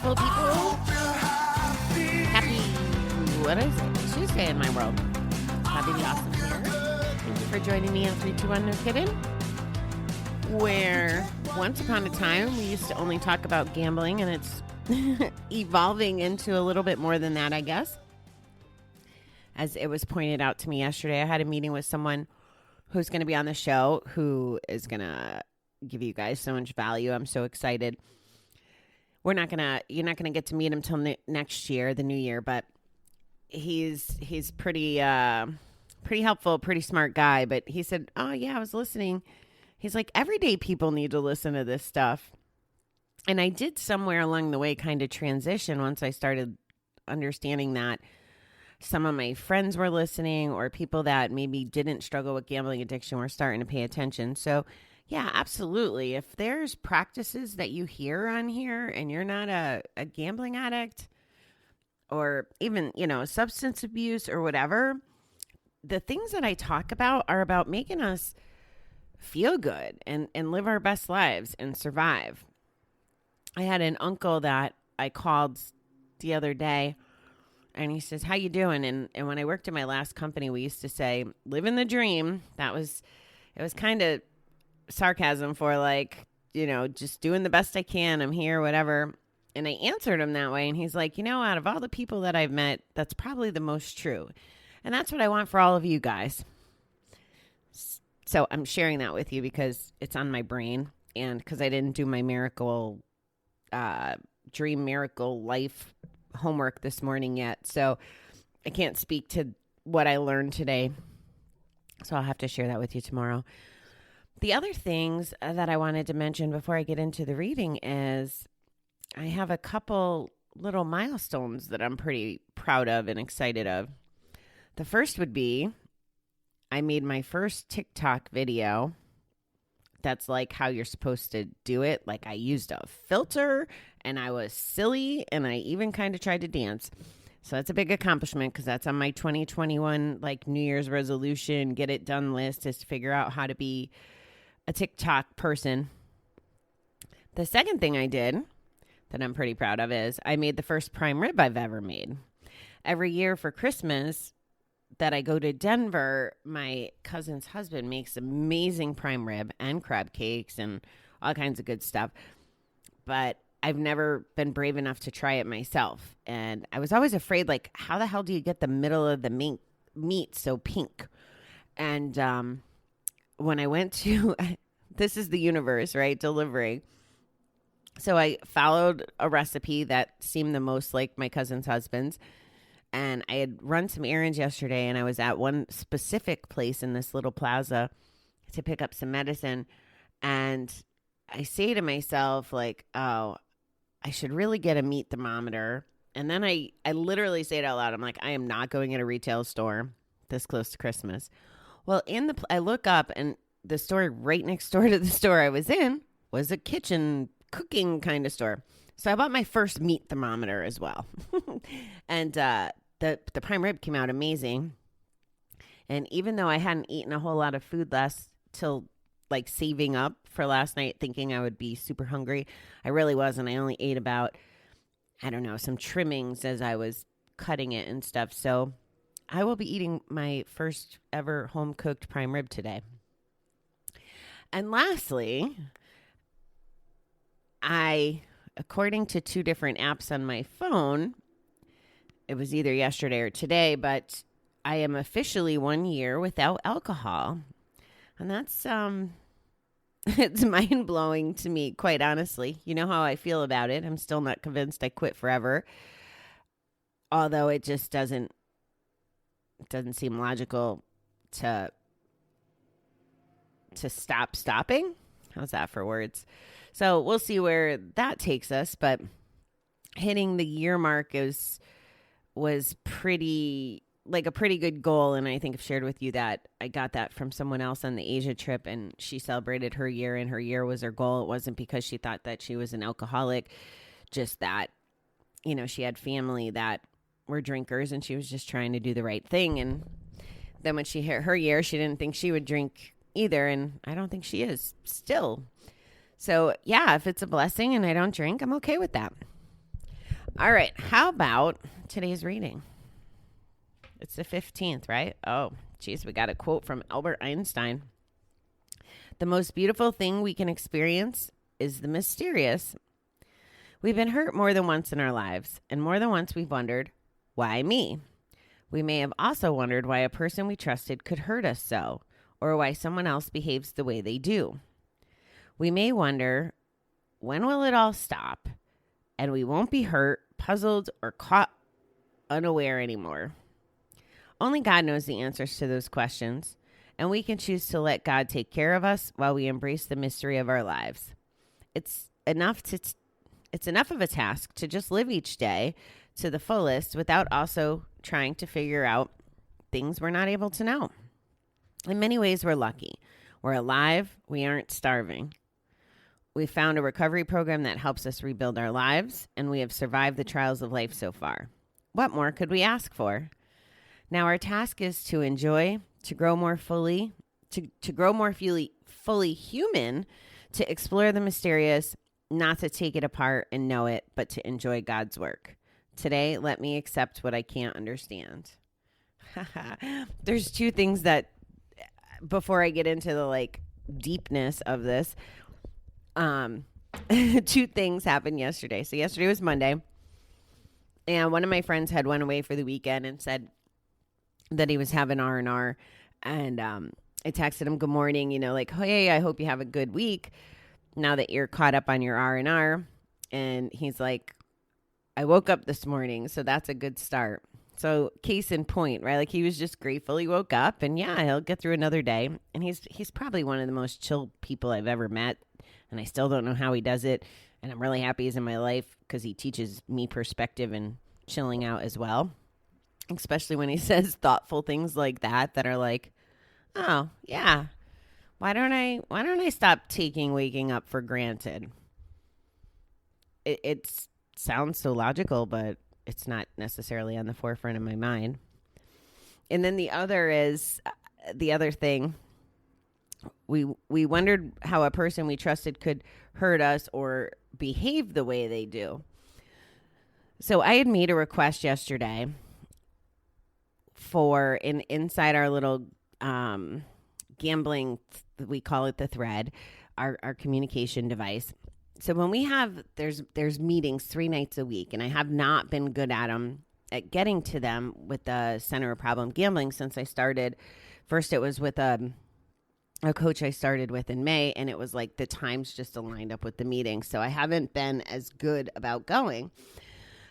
beautiful people. Happy, what is it? Tuesday in my world. Happy to be awesome here. Thank you for joining me on 321 No Kidding, where once upon a time we used to only talk about gambling, and it's evolving into a little bit more than that, I guess. As it was pointed out to me yesterday, I had a meeting with someone who's going to be on the show who is going to give you guys so much value. I'm so excited. You're not going to get to meet him till next year, the new year, but he's pretty helpful, pretty smart guy. But he said, oh yeah, I was listening. He's like, everyday people need to listen to this stuff. And I did somewhere along the way kind of transition once I started understanding that some of my friends were listening, or people that maybe didn't struggle with gambling addiction were starting to pay attention. So yeah, absolutely. If there's practices that you hear on here and you're not a gambling addict or even, substance abuse or whatever, the things that I talk about are about making us feel good and live our best lives and survive. I had an uncle that I called the other day, and he says, how you doing? And when I worked in my last company, we used to say, living the dream. It was kind of sarcasm for like, just doing the best I can. I'm here, whatever. And I answered him that way. And he's like, out of all the people that I've met, that's probably the most true. And that's what I want for all of you guys. So I'm sharing that with you because it's on my brain, and because I didn't do my dream miracle life homework this morning yet. So I can't speak to what I learned today. So I'll have to share that with you tomorrow. The other things that I wanted to mention before I get into the reading is I have a couple little milestones that I'm pretty proud of and excited of. The first would be I made my first TikTok video. That's like how you're supposed to do it. Like I used a filter and I was silly and I even kind of tried to dance. So that's a big accomplishment because that's on my 2021 like New Year's resolution, get it done list, is to figure out how to be a TikTok person. The second thing I did that I'm pretty proud of is I made the first prime rib I've ever made. Every year for Christmas that I go to Denver, my cousin's husband makes amazing prime rib and crab cakes and all kinds of good stuff. But I've never been brave enough to try it myself. And I was always afraid, like, how the hell do you get the middle of the meat so pink? And when I went to, this is the universe, right? Delivery. So I followed a recipe that seemed the most like my cousin's husband's. And I had run some errands yesterday, and I was at one specific place in this little plaza to pick up some medicine. And I say to myself, like, oh, I should really get a meat thermometer. And then I literally say it out loud. I'm like, I am not going in a retail store this close to Christmas. Well, I look up, and the store right next door to the store I was in was a kitchen cooking kind of store. So I bought my first meat thermometer as well. And the prime rib came out amazing. And even though I hadn't eaten a whole lot of food till like saving up for last night, thinking I would be super hungry, I really wasn't. I only ate about, some trimmings as I was cutting it and stuff. So I will be eating my first ever home cooked prime rib today. And lastly, according to two different apps on my phone, it was either yesterday or today, but I am officially 1 year without alcohol. And that's, it's mind-blowing to me, quite honestly. You know how I feel about it. I'm still not convinced I quit forever. Although it just doesn't seem logical to stop stopping. How's that for words? So we'll see where that takes us, but hitting the year mark was pretty good goal. And I think I've shared with you that I got that from someone else on the Asia trip, and she celebrated her year, and her year was her goal. It wasn't because she thought that she was an alcoholic, just that, she had family that were drinkers and she was just trying to do the right thing. And then when she hit her year, she didn't think she would drink either. And I don't think she is still. So yeah, if it's a blessing and I don't drink, I'm okay with that. All right. How about today's reading? It's the 15th, right? Oh, geez. We got a quote from Albert Einstein. The most beautiful thing we can experience is the mysterious. We've been hurt more than once in our lives, and more than once we've wondered, why me? We may have also wondered why a person we trusted could hurt us so, or why someone else behaves the way they do. We may wonder, when will it all stop? And we won't be hurt, puzzled, or caught unaware anymore. Only God knows the answers to those questions, and we can choose to let God take care of us while we embrace the mystery of our lives. It's enough of a task to just live each day to the fullest without also trying to figure out things we're not able to know. In many ways, we're lucky. We're alive. We aren't starving. We found a recovery program that helps us rebuild our lives, and we have survived the trials of life so far. What more could we ask for? Now, our task is to enjoy, to grow more fully, to grow more fully human, to explore the mysterious, not to take it apart and know it, but to enjoy God's work. Today, let me accept what I can't understand. There's two things that, before I get into the deepness of this, two things happened yesterday. So yesterday was Monday, and one of my friends had went away for the weekend and said that he was having R&R, and I texted him, good morning, oh, hey, I hope you have a good week now that you're caught up on your R&R. And he's like, I woke up this morning, so that's a good start. So case in point, right? He was just grateful he woke up, and yeah, he'll get through another day. And he's probably one of the most chill people I've ever met, and I still don't know how he does it. And I'm really happy he's in my life because he teaches me perspective and chilling out as well. Especially when he says thoughtful things like that are like, oh yeah, why don't I stop taking waking up for granted? It sounds so logical, but it's not necessarily on the forefront of my mind. And then the other thing, we wondered how a person we trusted could hurt us or behave the way they do. So I had made a request yesterday for inside our little gambling, we call it the thread, our communication device. So when we have, there's meetings 3 nights a week, and I have not been good at getting to them with the Center of Problem Gambling since I started. First, it was with a coach I started with in May, and it was like the times just aligned up with the meeting. So I haven't been as good about going.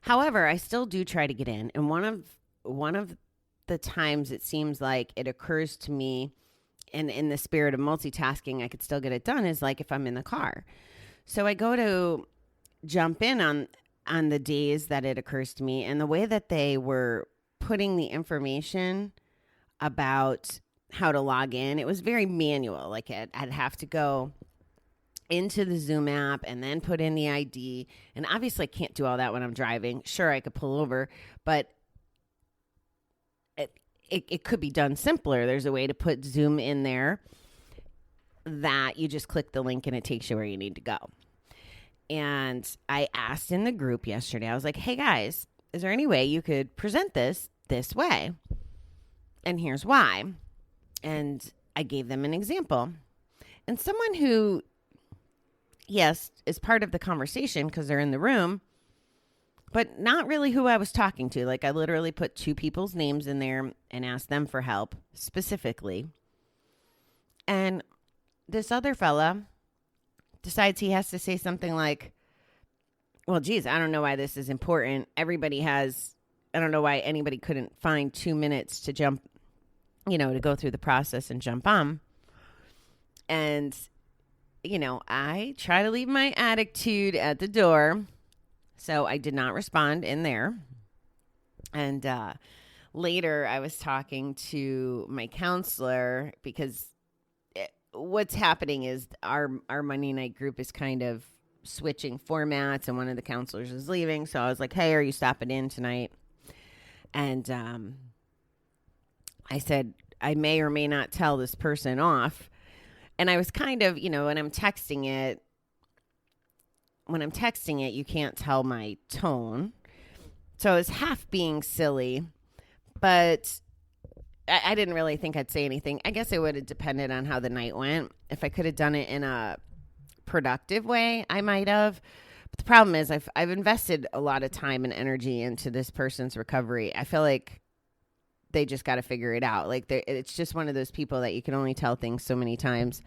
However, I still do try to get in, and one of the times it seems like it occurs to me, and in the spirit of multitasking, I could still get it done, is like if I'm in the car. So I go to jump in on the days that it occurs to me, and the way that they were putting the information about how to log in, it was very manual. I'd have to go into the Zoom app and then put in the ID. And obviously I can't do all that when I'm driving. Sure, I could pull over, but it could be done simpler. There's a way to put Zoom in there that you just click the link and it takes you where you need to go. And I asked in the group yesterday, I was like, hey guys, is there any way you could present this way? And here's why. And I gave them an example. And someone who, yes, is part of the conversation because they're in the room, but not really who I was talking to. I literally put 2 people's names in there and asked them for help specifically. And this other fella decides he has to say something like, well, geez, I don't know why this is important. I don't know why anybody couldn't find 2 minutes to jump, to go through the process and jump on. And, I try to leave my attitude at the door. So I did not respond in there. And later I was talking to my counselor because what's happening is our Monday night group is kind of switching formats, and one of the counselors is leaving. So I was like, hey, are you stopping in tonight? And I said, I may or may not tell this person off. And I was kind of, when I'm texting it, you can't tell my tone. So I was half being silly, but I didn't really think I'd say anything. I guess it would have depended on how the night went. If I could have done it in a productive way, I might have. But the problem is I've invested a lot of time and energy into this person's recovery. I feel like they just got to figure it out. Like it's just one of those people that you can only tell things so many times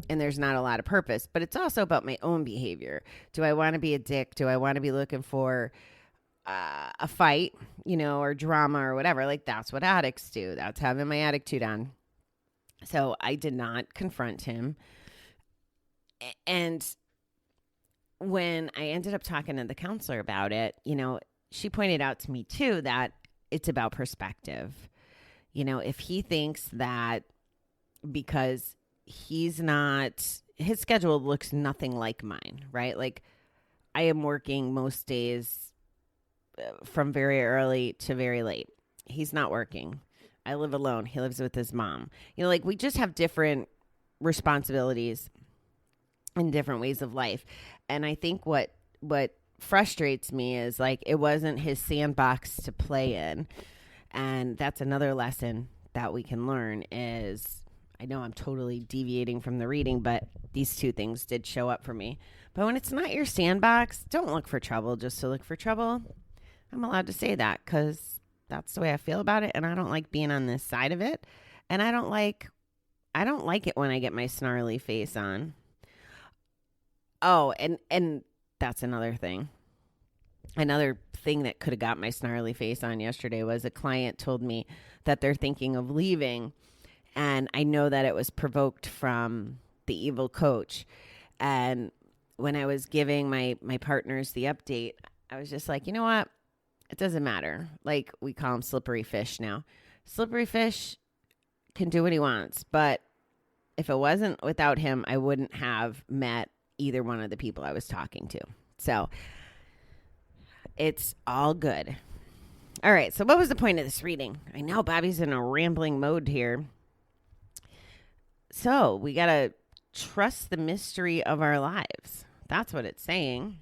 and there's not a lot of purpose. But it's also about my own behavior. Do I want to be a dick? Do I want to be looking for a fight, or drama or whatever? Like that's what addicts do. That's having my attitude on. So I did not confront him. And when I ended up talking to the counselor about it, she pointed out to me too that it's about perspective. If he thinks that because his schedule looks nothing like mine, right? Like I am working most days from very early to very late. He's not working. I live alone. He lives with his mom. Like we just have different responsibilities and different ways of life. And I think what frustrates me is like it wasn't his sandbox to play in. And that's another lesson that we can learn is, I know I'm totally deviating from the reading, but these two things did show up for me. But when it's not your sandbox, don't look for trouble just to look for trouble. I'm allowed to say that because that's the way I feel about it. And I don't like being on this side of it. And I don't like it when I get my snarly face on. Oh, and that's another thing. Another thing that could have got my snarly face on yesterday was a client told me that they're thinking of leaving. And I know that it was provoked from the evil coach. And when I was giving my partners the update, I was just like, you know what? It doesn't matter. Like we call him slippery fish now. Slippery fish can do what he wants. But if it wasn't without him, I wouldn't have met either one of the people I was talking to. So it's all good. All right. So what was the point of this reading? I know Bobby's in a rambling mode here. So we got to trust the mystery of our lives. That's what it's saying.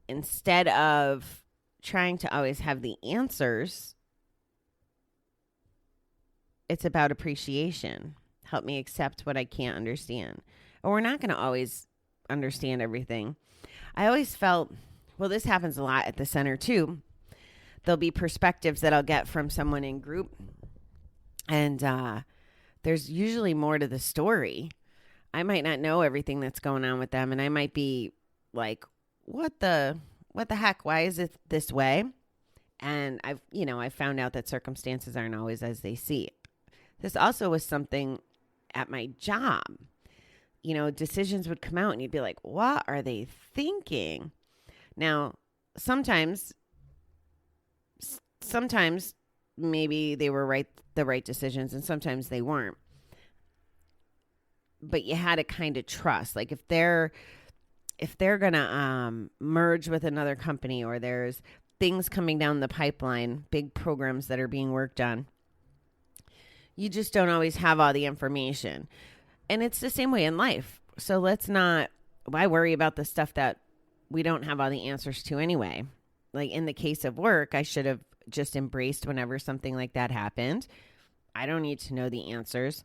Instead of trying to always have the answers, it's about appreciation. Help me accept what I can't understand. Or we're not going to always understand everything. I always felt, well, this happens a lot at the center too. There'll be perspectives that I'll get from someone in group. And there's usually more to the story. I might not know everything that's going on with them. And I might be like, what the heck? Why is it this way? And I've found out that circumstances aren't always as they seem. This also was something at my job. Decisions would come out and you'd be like, what are they thinking? Now, sometimes maybe they were the right decisions and sometimes they weren't. But you had to kind of trust. Like if they're going to merge with another company or there's things coming down the pipeline, big programs that are being worked on, you just don't always have all the information. And it's the same way in life. So why worry about the stuff that we don't have all the answers to anyway? Like in the case of work, I should have just embraced whenever something like that happened. I don't need to know the answers.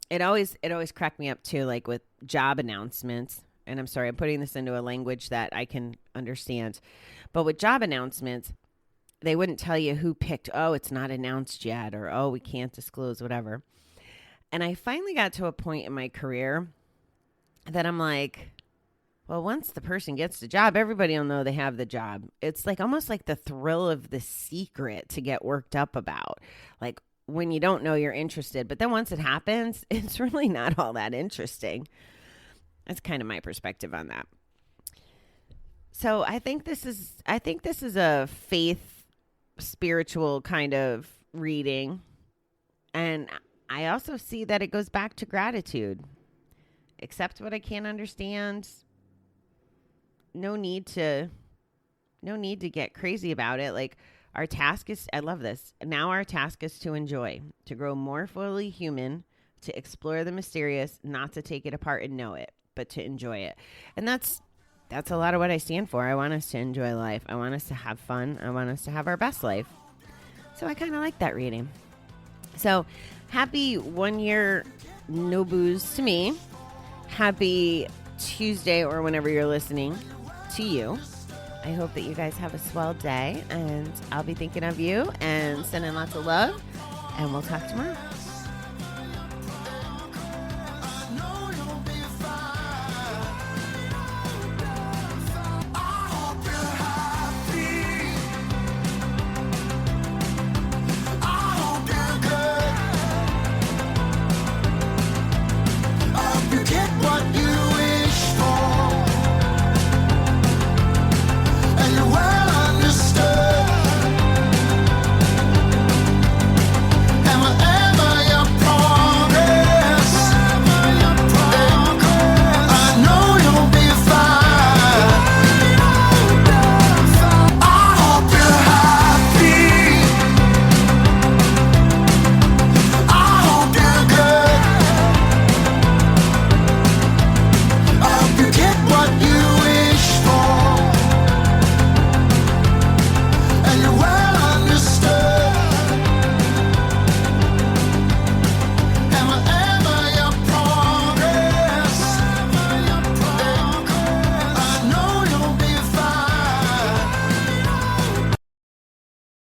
It always cracked me up too, like with job announcements. And I'm sorry, I'm putting this into a language that I can understand. But with job announcements, they wouldn't tell you who picked, oh, it's not announced yet, or, oh, we can't disclose, whatever. And I finally got to a point in my career that I'm like, well, once the person gets the job, everybody will know they have the job. It's like almost like the thrill of the secret to get worked up about. Like when you don't know you're interested, but then once it happens, it's really not all that interesting. That's kind of my perspective on that. So I think this is a faith, spiritual kind of reading. And I also see that it goes back to gratitude. Accept what I can't understand. No need to get crazy about it. Like our task is, I love this. Now our task is to enjoy, to grow more fully human, to explore the mysterious, not to take it apart and know it, but to enjoy it. And that's that's a lot of what I stand for. I want us to enjoy life. I want us to have fun. I want us to have our best life. So I kind of like that reading. So happy 1 year no booze to me. Happy Tuesday or whenever you're listening to you. I hope that you guys have a swell day, and I'll be thinking of you and sending lots of love, and we'll talk tomorrow.